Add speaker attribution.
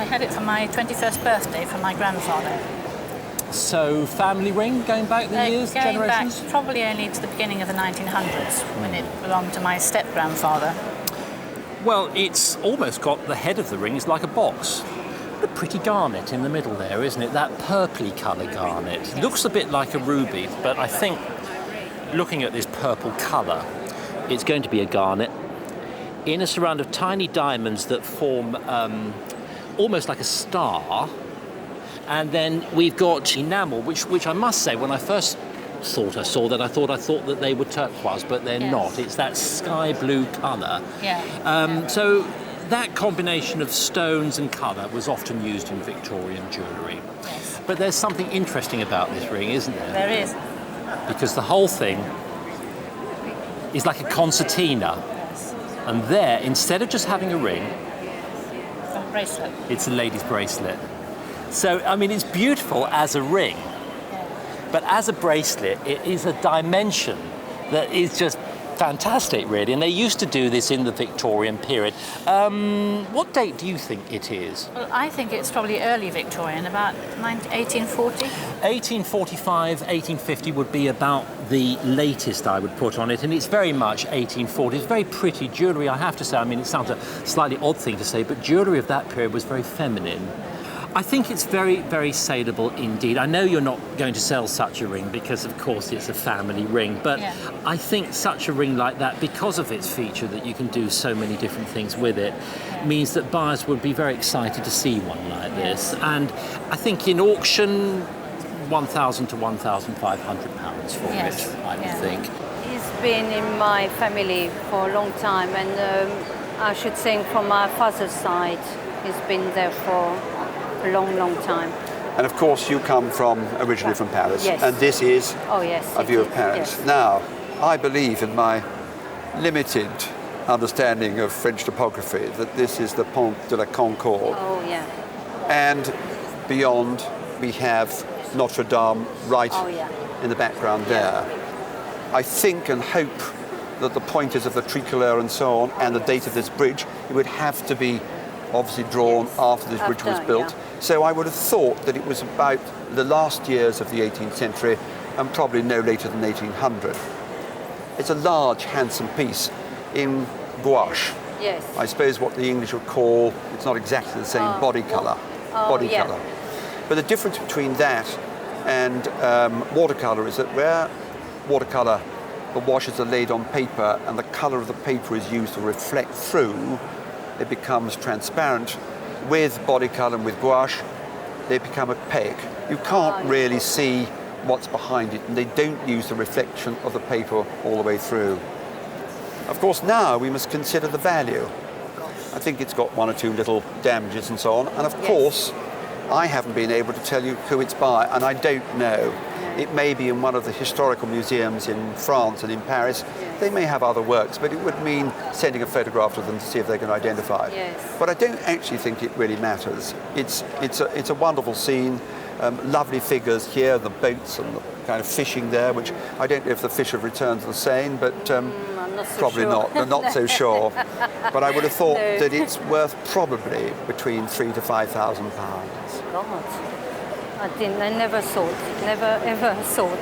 Speaker 1: I had it for my 21st birthday from my grandfather.
Speaker 2: So family ring, going back the years,
Speaker 1: Going
Speaker 2: generations?
Speaker 1: back probably only to the beginning of the 1900s, when it belonged to my step-grandfather.
Speaker 2: Well, it's almost got the head of the ring is like a box. A pretty garnet in the middle there, isn't it? That purpley colour garnet. It looks a bit like a ruby, but I think looking at this purple colour, it's going to be a garnet in a surround of tiny diamonds that form almost like a star. And then we've got enamel, which I must say, when I first thought I saw that, I thought that they were turquoise, but they're not. It's that sky blue colour. So that combination of stones and colour was often used in Victorian jewellery.
Speaker 1: Yes.
Speaker 2: But there's something interesting about this ring, isn't there?
Speaker 1: There is.
Speaker 2: Because the whole thing is like a concertina.
Speaker 1: Yes.
Speaker 2: And there, instead of just having a ring,
Speaker 1: A bracelet.
Speaker 2: it's a lady's bracelet. So, I mean, it's beautiful as a ring, but as a bracelet, it is a dimension that is just fantastic, really. And they used to do this in the Victorian period. What date do you think it is?
Speaker 1: Well, I think it's probably early Victorian, about 1840.
Speaker 2: 1845, 1850 would be about the latest I would put on it, and it's very much 1840. It's very pretty jewellery, I have to say. I mean, it sounds a slightly odd thing to say, but jewellery of that period was very feminine. I think it's very, very saleable indeed. I know you're not going to sell such a ring because, of course, it's a family ring, but I think such a ring like that, because of its feature that you can do so many different things with it, means that buyers would be very excited to see one like this. And I think in auction, £1,000 to £1,500 for it, I would think.
Speaker 3: He's been in my family for a long time, and I should think from my father's side, he's been there for a long, long time.
Speaker 4: And of course you come originally from Paris.
Speaker 3: Yes.
Speaker 4: And this is
Speaker 3: a
Speaker 4: view of Paris.
Speaker 3: Yes.
Speaker 4: Now, I believe in my limited understanding of French topography that this is the Pont de la Concorde.
Speaker 3: Oh, yeah.
Speaker 4: And beyond we have Notre Dame right in the background there. I think and hope that the pointers of the tricolour and so on, and the date of this bridge, it would have to be obviously drawn after this bridge was built. So I would have thought that it was about the last years of the 18th century and probably no later than 1800. It's a large, handsome piece in gouache.
Speaker 3: Yes.
Speaker 4: I suppose what the English would call, it's not exactly the same, body colour. Colour. But the difference between that and watercolour is that where watercolour, the washes are laid on paper and the colour of the paper is used to reflect through, it becomes transparent. With body colour and with gouache, they become opaque. You can't really see what's behind it, and they don't use the reflection of the paper all the way through. Of course, now we must consider the value. I think it's got one or two little damages and so on, and of course, I haven't been able to tell you who it's by, and I don't know. It may be in one of the historical museums in France and in Paris. They may have other works, but it would mean sending a photograph to them to see if they can identify it.
Speaker 3: Yes.
Speaker 4: But I don't actually think it really matters. It's a wonderful scene, lovely figures here, the boats and the kind of fishing there, which I don't know if the fish have returned to the Seine, but
Speaker 3: I'm not so
Speaker 4: probably
Speaker 3: sure.
Speaker 4: not. I'm not so sure. But I would have thought that it's worth probably between £3,000 to £5,000.
Speaker 3: God. I never thought, never ever thought.